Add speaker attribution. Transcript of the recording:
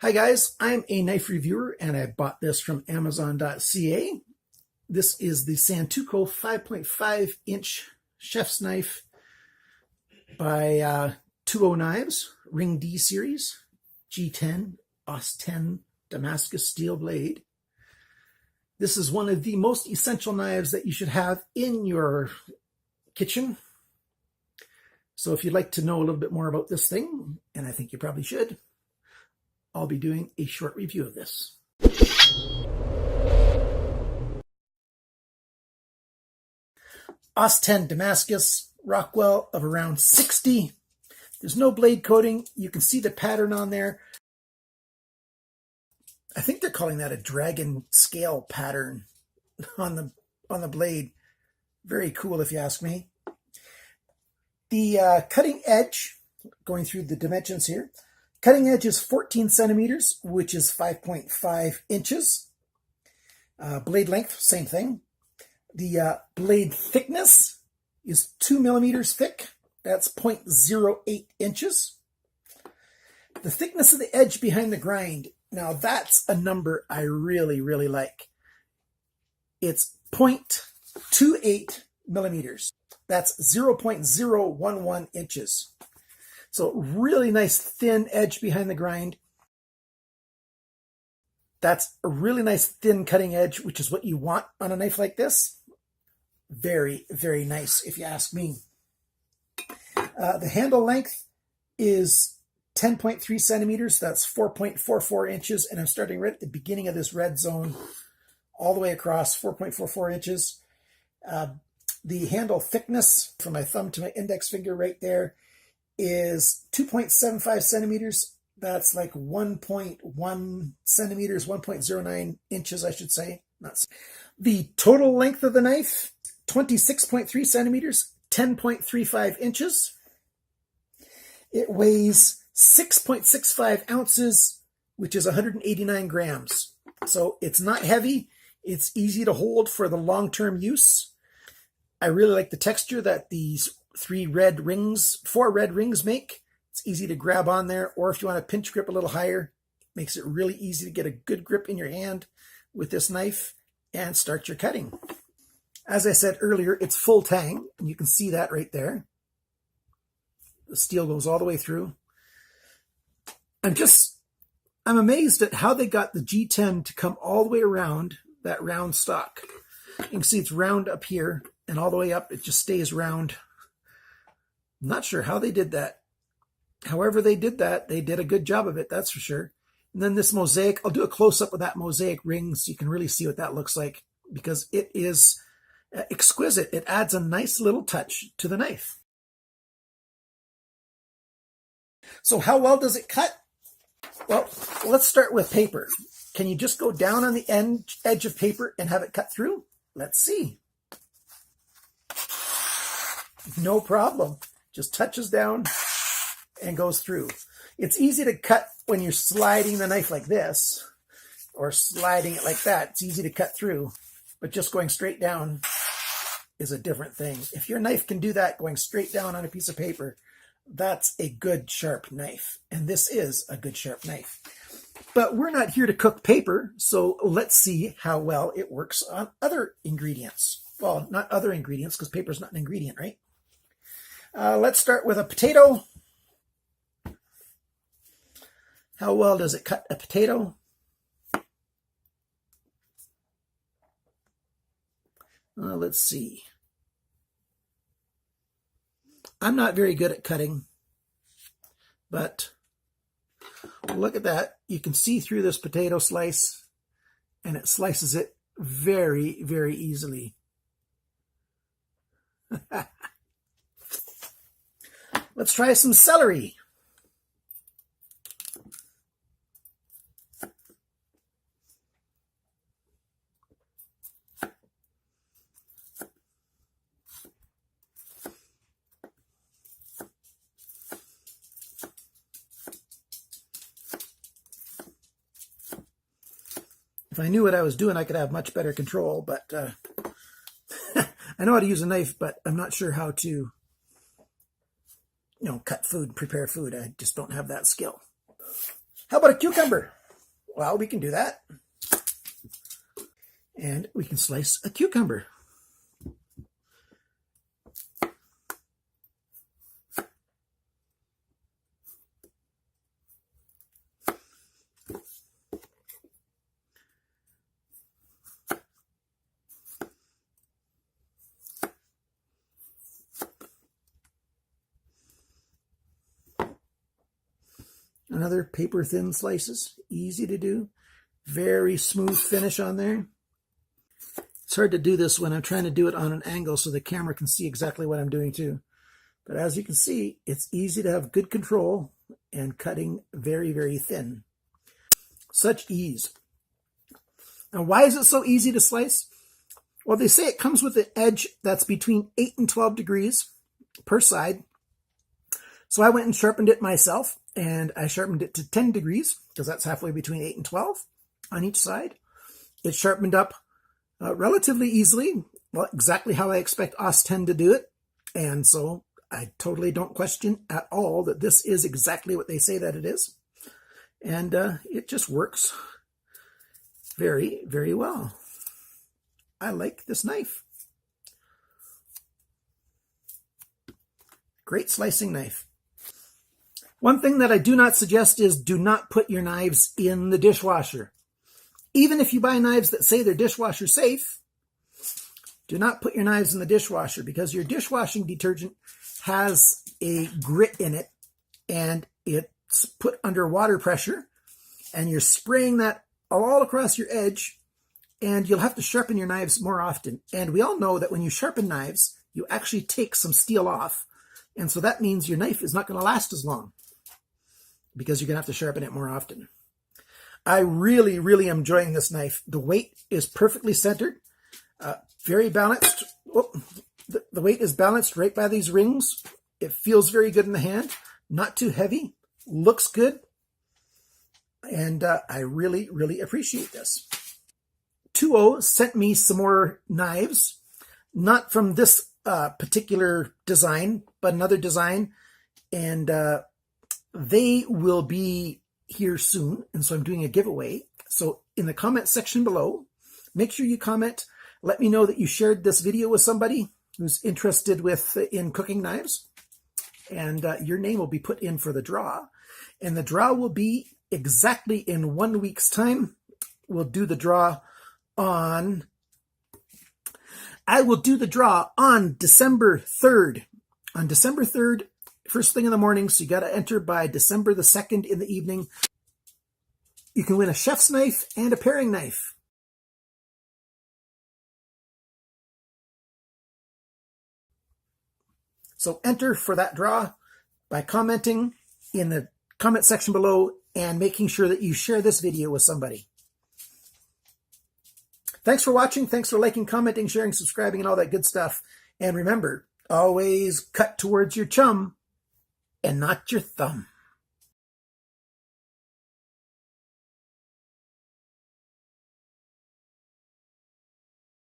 Speaker 1: Hi guys, I'm a knife reviewer and I bought this from Amazon.ca. This is the Santuko 5.5 inch chef's knife by TUO Knives, Ring D series, G10, AUS10 Damascus steel blade. This is one of the most essential knives that you should have in your kitchen. So if you'd like to know a little bit more about this thing, and I think you probably should, I'll be doing a short review of this. AUS10 Damascus, Rockwell of around 60. There's no blade coating. You can see the pattern on there. I think they're calling that a dragon scale pattern on the blade. Very cool if you ask me. The cutting edge, going through the dimensions here, cutting edge is 14 centimeters, which is 5.5 inches. Blade length, same thing. The blade thickness is 2 millimeters thick. That's 0.08 inches. The thickness of the edge behind the grind, now that's a number I really, really like. It's 0.28 millimeters. That's 0.011 inches. So really nice thin edge behind the grind. That's a really nice thin cutting edge, which is what you want on a knife like this. Very, very nice if you ask me. The handle length is 10.3 centimeters. That's 4.44 inches. And I'm starting right at the beginning of this red zone all the way across, 4.44 inches. The handle thickness from my thumb to my index finger right there is 2.75 centimeters. That's like 1.1 centimeters, 1.09 inches, I should say. The total length of the knife, 26.3 centimeters, 10.35 inches. It weighs 6.65 ounces, which is 189 grams. So it's not heavy. It's easy to hold for the long-term use. I really like the texture that these four red rings make. It's easy to grab on there, or if you want to pinch grip a little higher, it makes it really easy to get a good grip in your hand with this knife and start your cutting. As I said earlier, it's full tang, and you can see that right there. The steel goes all the way through. I'm amazed at how they got the G10 to come all the way around that round stock. You can see it's round up here, and all the way up, it just stays round. I'm not sure how they did that. However they did that, they did a good job of it, that's for sure. And then this mosaic, I'll do a close-up of that mosaic ring so you can really see what that looks like, because it is exquisite. It adds a nice little touch to the knife. So how well does it cut? Well, let's start with paper. Can you just go down on the edge of paper and have it cut through? Let's see. No problem. Just touches down and goes through. It's easy to cut when you're sliding the knife like this or sliding it like that. It's easy to cut through, but just going straight down is a different thing. If your knife can do that, going straight down on a piece of paper, that's a good sharp knife. And this is a good sharp knife. But we're not here to cook paper, so let's see how well it works on other ingredients. Well, not other ingredients, because paper is not an ingredient, right? Let's start with a potato. How well does it cut a potato? Let's see. I'm not very good at cutting, but look at that. You can see through this potato slice, and it slices it very, very easily. Let's try some celery. If I knew what I was doing, I could have much better control, but I know how to use a knife, but I'm not sure how to cut food, prepare food. I just don't have that skill. How about a cucumber? Well, we can do that. And we can slice a cucumber. Another paper thin slices, easy to do. Very smooth finish on there. It's hard to do this when I'm trying to do it on an angle so the camera can see exactly what I'm doing too. But as you can see, it's easy to have good control and cutting very, very thin. Such ease. Now, why is it so easy to slice? Well, they say it comes with an edge that's between 8 and 12 degrees per side. So I went and sharpened it myself, and I sharpened it to 10 degrees because that's halfway between 8 and 12 on each side. It sharpened up relatively easily, well, exactly how I expect AUS10 to do it. And so I totally don't question at all that this is exactly what they say that it is. And it just works very, very well. I like this knife. Great slicing knife. One thing that I do not suggest is do not put your knives in the dishwasher. Even if you buy knives that say they're dishwasher safe, do not put your knives in the dishwasher because your dishwashing detergent has a grit in it and it's put under water pressure and you're spraying that all across your edge and you'll have to sharpen your knives more often. And we all know that when you sharpen knives, you actually take some steel off. And so that means your knife is not going to last as long because you're going to have to sharpen it more often. I really, really am enjoying this knife. The weight is perfectly centered, very balanced. Oh, the weight is balanced right by these rings. It feels very good in the hand, not too heavy, looks good. And I really, really appreciate this. TUO sent me some more knives, not from this particular design, but another design. And they will be here soon, and so I'm doing a giveaway. So in the comment section below, make sure you comment. Let me know that you shared this video with somebody who's interested in cooking knives, and your name will be put in for the draw. And the draw will be exactly in 1 week's time. We'll do the draw on. I will do the draw on December 3rd. On December 3rd. First thing in the morning, so you got to enter by December the 2nd in the evening. You can win a chef's knife and a paring knife. So enter for that draw by commenting in the comment section below and making sure that you share this video with somebody. Thanks for watching. Thanks for liking, commenting, sharing, subscribing, and all that good stuff. And remember, always cut towards your chum and not your thumb.